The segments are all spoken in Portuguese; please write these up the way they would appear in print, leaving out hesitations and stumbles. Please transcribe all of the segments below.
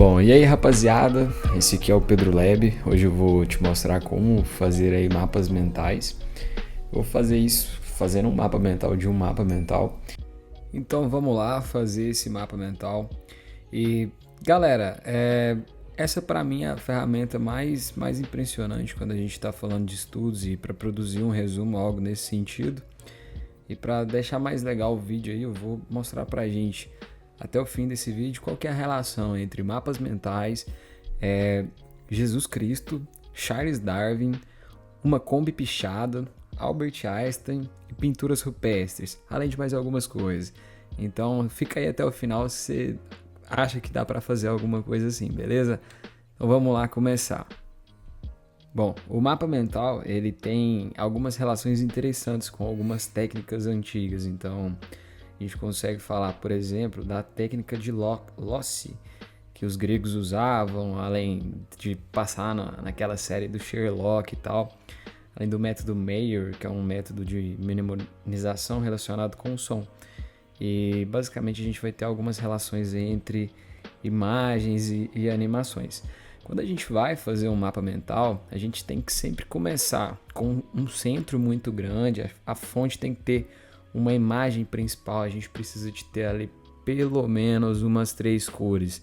Bom, e aí rapaziada, esse aqui é o Pedro Lab. Hoje eu vou te mostrar como fazer aí mapas mentais. Eu vou fazer isso fazendo um mapa mental de um mapa mental. Então vamos lá fazer esse mapa mental. E galera, essa para mim é a ferramenta mais impressionante quando a gente está falando de estudos e para produzir um resumo, algo nesse sentido. E para deixar mais legal o vídeo aí, eu vou mostrar pra gente até o fim desse vídeo qual que é a relação entre mapas mentais, Jesus Cristo, Charles Darwin, uma Kombi pichada, Albert Einstein e pinturas rupestres, além de mais algumas coisas. Então fica aí até o final se você acha que dá para fazer alguma coisa assim, beleza? Então vamos lá começar. Bom, o mapa mental ele tem algumas relações interessantes com algumas técnicas antigas. Então a gente consegue falar, por exemplo, da técnica de Loci, que os gregos usavam, além de passar naquela série do Sherlock e tal, além do método Mayer, que é um método de mnemonização relacionado com o som. E basicamente a gente vai ter algumas relações entre imagens e animações. Quando a gente vai fazer um mapa mental, a gente tem que sempre começar com um centro muito grande, a fonte tem que ter uma imagem principal, a gente precisa de ter ali pelo menos umas 3 cores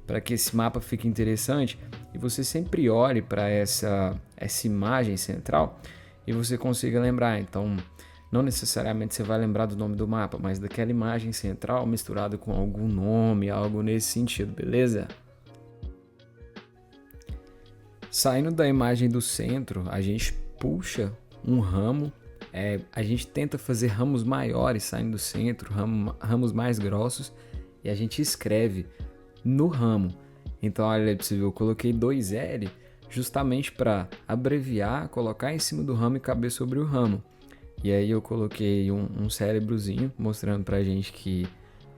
para que esse mapa fique interessante e você sempre olhe para essa imagem central e você consiga lembrar. Então, não necessariamente você vai lembrar do nome do mapa, mas daquela imagem central misturada com algum nome, algo nesse sentido, beleza? Saindo da imagem do centro, a gente puxa um ramo, a gente tenta fazer ramos maiores saindo do centro, ramos mais grossos, e a gente escreve no ramo. Então, olha pra você ver, eu coloquei 2L justamente para abreviar, colocar em cima do ramo e caber sobre o ramo. E aí eu coloquei um cérebrozinho mostrando pra gente que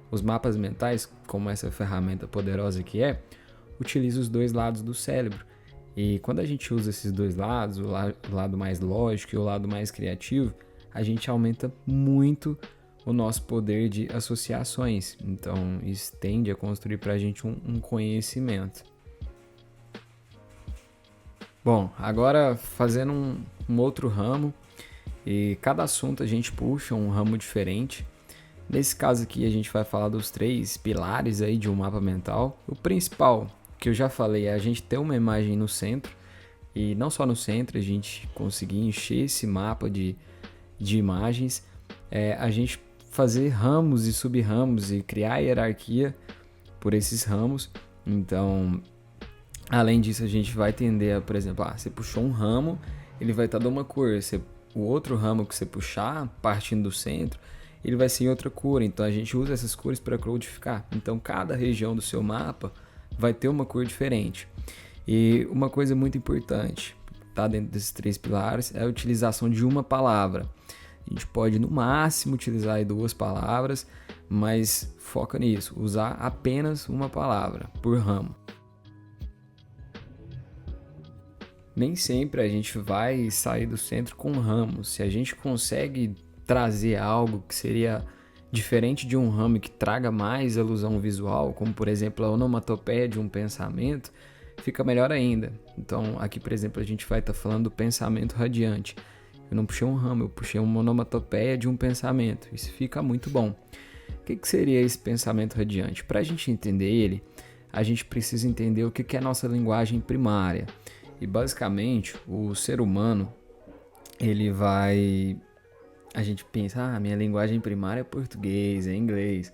os mapas mentais, como essa ferramenta poderosa que é, utiliza os dois lados do cérebro. E quando a gente usa esses dois lados, o lado mais lógico e o lado mais criativo, a gente aumenta muito o nosso poder de associações. Então, isso tende a construir para a gente um conhecimento. Bom, agora fazendo um outro ramo, e cada assunto a gente puxa um ramo diferente. Nesse caso aqui a gente vai falar dos 3 pilares aí de um mapa mental. O principal, que eu já falei, é a gente ter uma imagem no centro, e não só no centro, a gente conseguir encher esse mapa de imagens, a gente fazer ramos e sub-ramos e criar hierarquia por esses ramos. Então, além disso, a gente vai tender a, por exemplo, você puxou um ramo, ele vai estar de uma cor, o outro ramo que você puxar, partindo do centro, ele vai ser em outra cor, então a gente usa essas cores para codificar. Então cada região do seu mapa vai ter uma cor diferente. E uma coisa muito importante, tá dentro desses 3 pilares, é a utilização de uma palavra. A gente pode no máximo utilizar aí 2 palavras, mas foca nisso, usar apenas uma palavra por ramo. Nem sempre a gente vai sair do centro com ramos. Se a gente consegue trazer algo que seria diferente de um ramo que traga mais alusão visual, como por exemplo a onomatopeia de um pensamento, fica melhor ainda. Então aqui, por exemplo, a gente vai estar falando do pensamento radiante. Eu não puxei um ramo, eu puxei uma onomatopeia de um pensamento. Isso fica muito bom. O que seria esse pensamento radiante? Para a gente entender ele, a gente precisa entender o que é a nossa linguagem primária. E basicamente, o ser humano, ele vai... A gente pensa, minha linguagem primária é português, é inglês.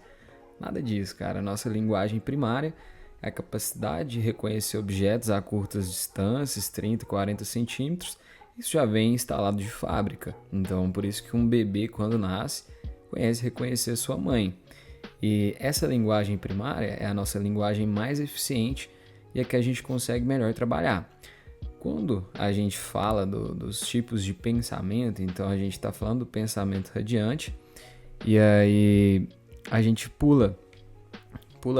Nada disso, cara. A nossa linguagem primária é a capacidade de reconhecer objetos a curtas distâncias, 30, 40 centímetros. Isso já vem instalado de fábrica. Então, por isso que um bebê, quando nasce, conhece reconhecer sua mãe. E essa linguagem primária é a nossa linguagem mais eficiente e a que a gente consegue melhor trabalhar. Quando a gente fala dos tipos de pensamento, então a gente está falando do pensamento radiante, e aí a gente pula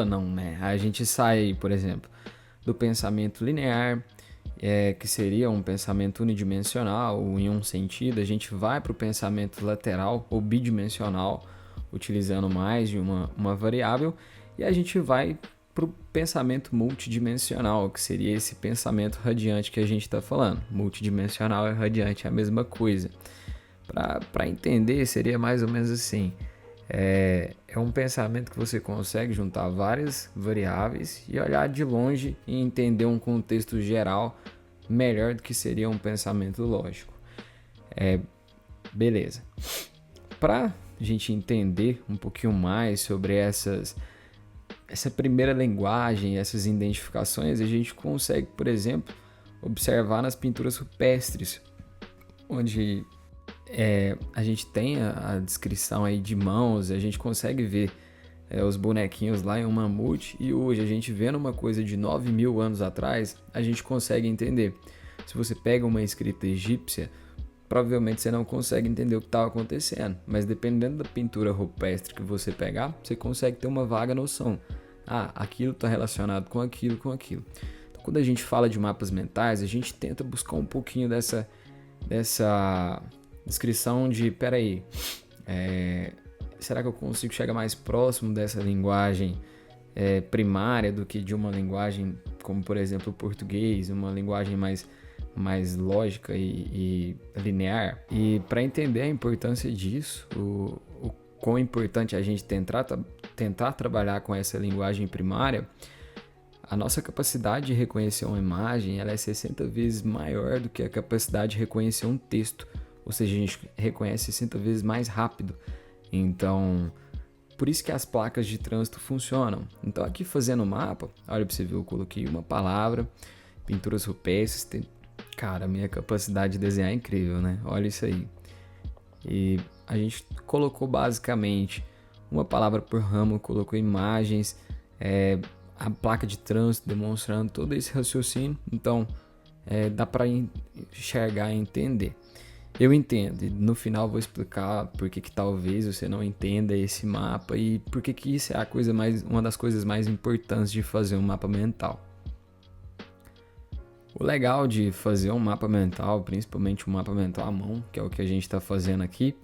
não, né? A gente sai, por exemplo, do pensamento linear, que seria um pensamento unidimensional ou em um sentido, a gente vai para o pensamento lateral ou bidimensional, utilizando mais de uma variável, e a gente vai para o pensamento multidimensional, que seria esse pensamento radiante que a gente está falando. Multidimensional e radiante é a mesma coisa. Para entender, seria mais ou menos assim. É um pensamento que você consegue juntar várias variáveis e olhar de longe e entender um contexto geral melhor do que seria um pensamento lógico. Beleza. Para a gente entender um pouquinho mais sobre essa primeira linguagem, essas identificações, a gente consegue, por exemplo, observar nas pinturas rupestres, onde a gente tem a descrição aí de mãos, a gente consegue ver os bonequinhos lá em um mamute, e hoje a gente vendo uma coisa de 9.000 anos atrás, a gente consegue entender. Se você pega uma escrita egípcia, provavelmente você não consegue entender o que estava acontecendo, mas dependendo da pintura rupestre que você pegar, você consegue ter uma vaga noção. Aquilo está relacionado com aquilo, com aquilo. Então, quando a gente fala de mapas mentais, a gente tenta buscar um pouquinho dessa descrição de, peraí, será que eu consigo chegar mais próximo dessa linguagem primária do que de uma linguagem como, por exemplo, o português, uma linguagem mais lógica e linear? E para entender a importância disso, o quão importante é a gente tentar trabalhar com essa linguagem primária, a nossa capacidade de reconhecer uma imagem ela é 60 vezes maior do que a capacidade de reconhecer um texto. Ou seja, a gente reconhece 60 vezes mais rápido. Então, por isso que as placas de trânsito funcionam. Então, aqui fazendo o mapa, olha para você ver, eu coloquei uma palavra, pinturas rupestres. Cara, a minha capacidade de desenhar é incrível, né? Olha isso aí. E a gente colocou basicamente uma palavra por ramo, colocou imagens, a placa de trânsito demonstrando todo esse raciocínio. Então, dá para enxergar e entender. Eu entendo, e no final vou explicar por que talvez você não entenda esse mapa e por que isso é uma das coisas mais importantes de fazer um mapa mental. O legal de fazer um mapa mental, principalmente um mapa mental à mão, que é o que a gente está fazendo aqui,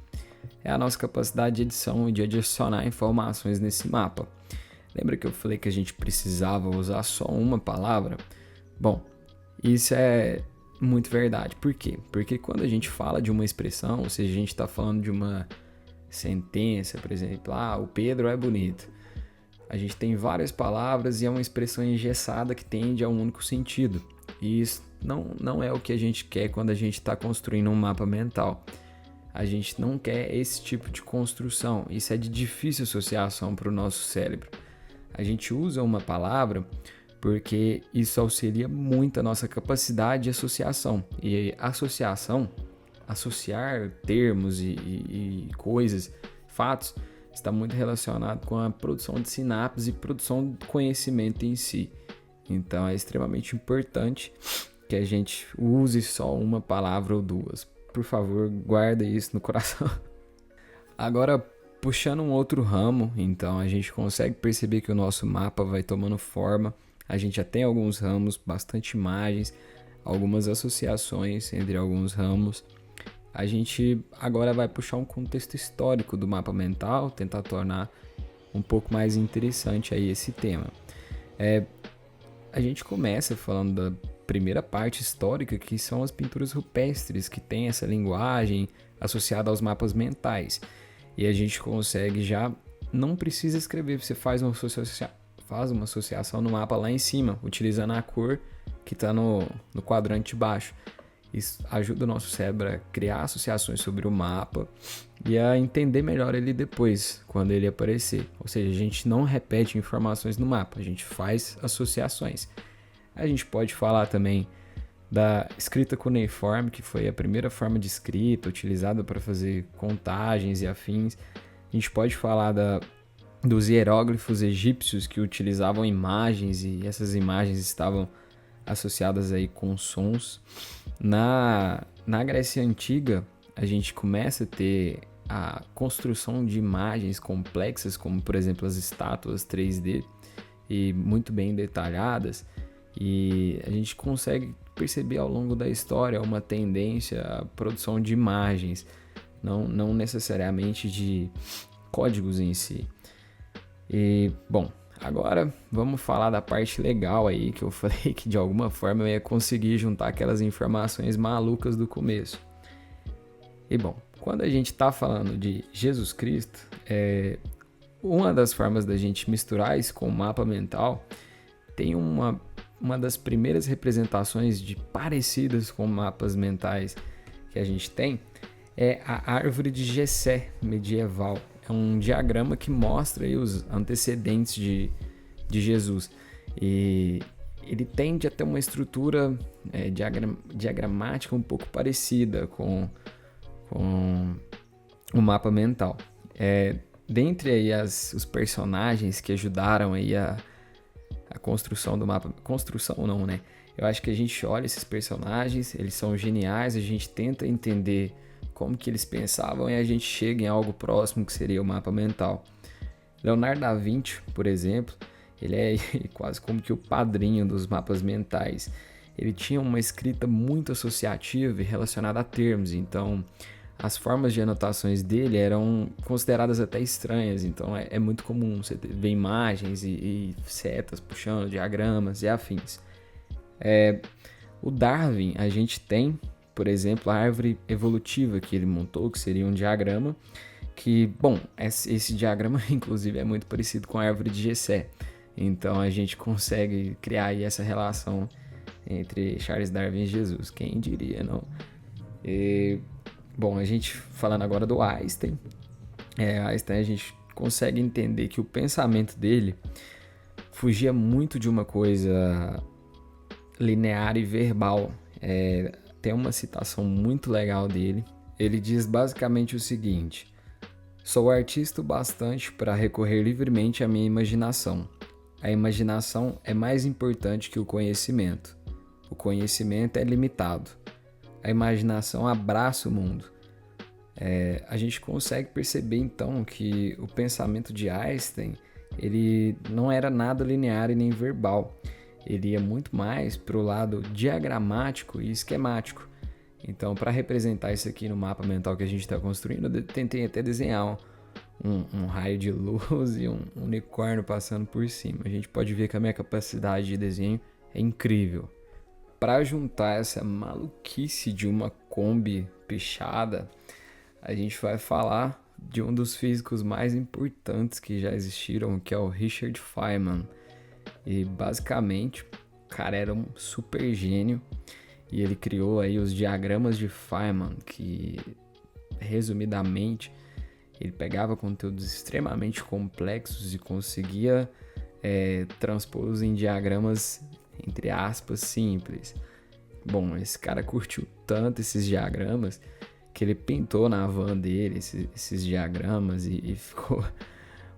é a nossa capacidade de edição e de adicionar informações nesse mapa. Lembra que eu falei que a gente precisava usar só uma palavra? Bom, isso é muito verdade. Por quê? Porque quando a gente fala de uma expressão, ou seja, a gente está falando de uma sentença, por exemplo, o Pedro é bonito. A gente tem várias palavras e é uma expressão engessada que tende a um único sentido. E isso não é o que a gente quer quando a gente está construindo um mapa mental. A gente não quer esse tipo de construção. Isso é de difícil associação para o nosso cérebro. A gente usa uma palavra porque isso auxilia muito a nossa capacidade de associação. E associação, associar termos e coisas, fatos, está muito relacionado com a produção de sinapses e produção de conhecimento em si. Então é extremamente importante que a gente use só uma palavra ou duas. Por favor, guarda isso no coração. Agora, puxando um outro ramo, então a gente consegue perceber que o nosso mapa vai tomando forma. A gente já tem alguns ramos, bastante imagens, algumas associações entre alguns ramos. A gente agora vai puxar um contexto histórico do mapa mental, tentar tornar um pouco mais interessante aí esse tema. A gente começa falando da primeira parte histórica, que são as pinturas rupestres, que tem essa linguagem associada aos mapas mentais. E a gente consegue já, não precisa escrever, você faz uma associação no mapa lá em cima, utilizando a cor que está no quadrante de baixo. Isso ajuda o nosso cérebro a criar associações sobre o mapa e a entender melhor ele depois, quando ele aparecer. Ou seja, a gente não repete informações no mapa, a gente faz associações. A gente pode falar também da escrita cuneiforme, que foi a primeira forma de escrita utilizada para fazer contagens e afins. A gente pode falar dos hieróglifos egípcios que utilizavam imagens e essas imagens estavam associadas aí com sons. Na Grécia Antiga, a gente começa a ter a construção de imagens complexas, como por exemplo as estátuas 3D e muito bem detalhadas, e a gente consegue perceber ao longo da história uma tendência à produção de imagens, não necessariamente de códigos em si. E, bom, agora vamos falar da parte legal aí, que eu falei que de alguma forma eu ia conseguir juntar aquelas informações malucas do começo. E bom, quando a gente está falando de Jesus Cristo, uma das formas da gente misturar isso com o mapa mental tem uma das primeiras representações de parecidas com mapas mentais que a gente tem, é a árvore de Jessé medieval. É um diagrama que mostra aí os antecedentes de Jesus. E ele tende a ter uma estrutura diagramática um pouco parecida com o mapa mental. Dentre aí os personagens que ajudaram aí a construção do mapa... Construção não, né? Eu acho que a gente olha esses personagens, eles são geniais, a gente tenta entender como que eles pensavam e a gente chega em algo próximo que seria o mapa mental. Leonardo da Vinci, por exemplo, ele é quase como que o padrinho dos mapas mentais. Ele tinha uma escrita muito associativa e relacionada a termos, então as formas de anotações dele eram consideradas até estranhas, então é muito comum você ver imagens e setas puxando, diagramas e afins. O Darwin, a gente tem, por exemplo, a árvore evolutiva que ele montou, que seria um diagrama, que, bom, esse diagrama inclusive é muito parecido com a árvore de Jessé, então a gente consegue criar aí essa relação entre Charles Darwin e Jesus, quem diria, não? Bom, a gente falando agora do Einstein, Einstein a gente consegue entender que o pensamento dele fugia muito de uma coisa linear e verbal. Tem uma citação muito legal dele. Ele diz basicamente o seguinte: sou artista o bastante para recorrer livremente à minha imaginação. A imaginação é mais importante que o conhecimento. O conhecimento é limitado. A imaginação abraça o mundo. A gente consegue perceber então que o pensamento de Einstein ele não era nada linear e nem verbal. Ele ia muito mais para o lado diagramático e esquemático. Então, para representar isso aqui no mapa mental que a gente está construindo, eu tentei até desenhar um raio de luz e um unicórnio passando por cima. A gente pode ver que a minha capacidade de desenho é incrível. Para juntar essa maluquice de uma Kombi pichada, a gente vai falar de um dos físicos mais importantes que já existiram, que é o Richard Feynman. E basicamente, o cara era um super gênio e ele criou aí os diagramas de Feynman, que resumidamente ele pegava conteúdos extremamente complexos e conseguia transpô-los em diagramas, entre aspas, simples. Bom, esse cara curtiu tanto esses diagramas que ele pintou na van dele esses diagramas e ficou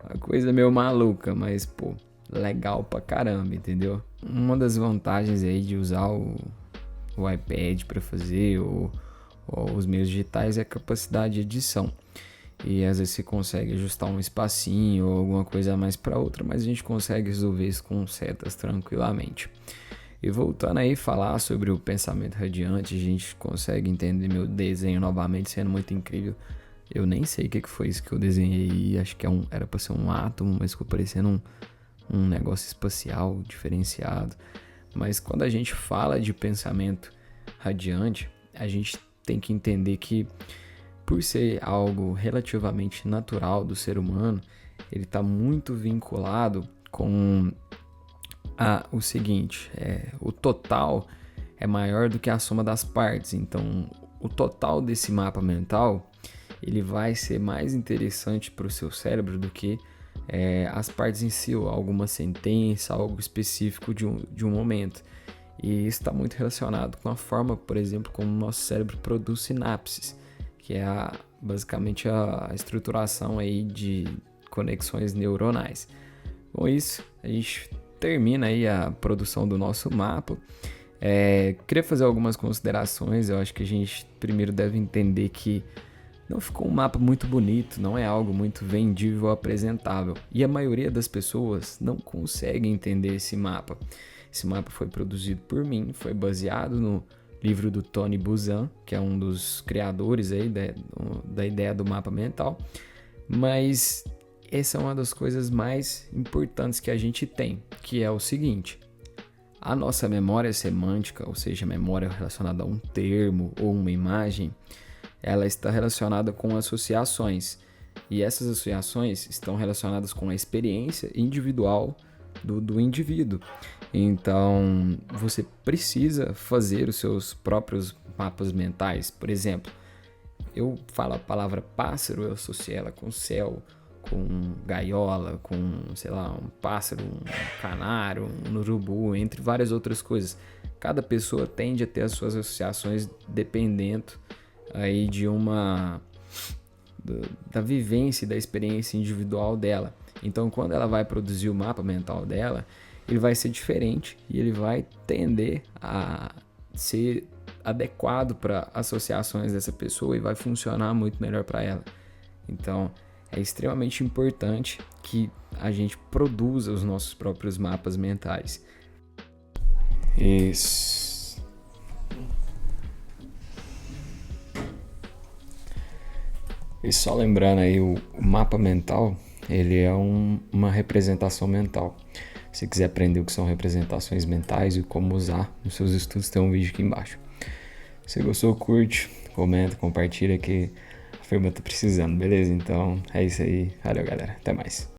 uma coisa meio maluca, mas pô, legal pra caramba, entendeu? Uma das vantagens aí de usar o iPad para fazer ou os meios digitais é a capacidade de edição. E às vezes você consegue ajustar um espacinho ou alguma coisa a mais para outra, mas a gente consegue resolver isso com setas tranquilamente. E voltando aí a falar sobre o pensamento radiante, a gente consegue entender meu desenho novamente sendo muito incrível. Eu nem sei o que foi isso que eu desenhei, acho que era para ser um átomo, mas ficou parecendo um negócio espacial diferenciado. Mas quando a gente fala de pensamento radiante, a gente tem que entender que, por ser algo relativamente natural do ser humano, ele está muito vinculado com o seguinte: o total é maior do que a soma das partes. Então, o total desse mapa mental ele vai ser mais interessante para o seu cérebro do que as partes em si, ou alguma sentença, algo específico de um momento. E isso está muito relacionado com a forma, por exemplo, como o nosso cérebro produz sinapses, que é basicamente a estruturação aí de conexões neuronais. Com isso, a gente termina aí a produção do nosso mapa. Queria fazer algumas considerações. Eu acho que a gente primeiro deve entender que não ficou um mapa muito bonito, não é algo muito vendível ou apresentável. E a maioria das pessoas não consegue entender esse mapa. Esse mapa foi produzido por mim, foi baseado no livro do Tony Buzan, que é um dos criadores aí da ideia do mapa mental. Mas essa é uma das coisas mais importantes que a gente tem, que é o seguinte: a nossa memória semântica, ou seja, a memória relacionada a um termo ou uma imagem, ela está relacionada com associações. E essas associações estão relacionadas com a experiência individual do indivíduo. Então, você precisa fazer os seus próprios mapas mentais. Por exemplo, eu falo a palavra pássaro, eu associo ela com céu, com gaiola, com, sei lá, um pássaro, um canário, um urubu, entre várias outras coisas. Cada pessoa tende a ter as suas associações dependendo aí da vivência e da experiência individual dela. Então, quando ela vai produzir o mapa mental dela, ele vai ser diferente e ele vai tender a ser adequado para associações dessa pessoa e vai funcionar muito melhor para ela. Então, é extremamente importante que a gente produza os nossos próprios mapas mentais. Isso. E só lembrando aí, o mapa mental, ele é uma representação mental. Se quiser aprender o que são representações mentais e como usar nos seus estudos, tem um vídeo aqui embaixo. Se gostou, curte, comenta, compartilha, que a firma tá precisando, beleza? Então é isso aí. Valeu, galera. Até mais.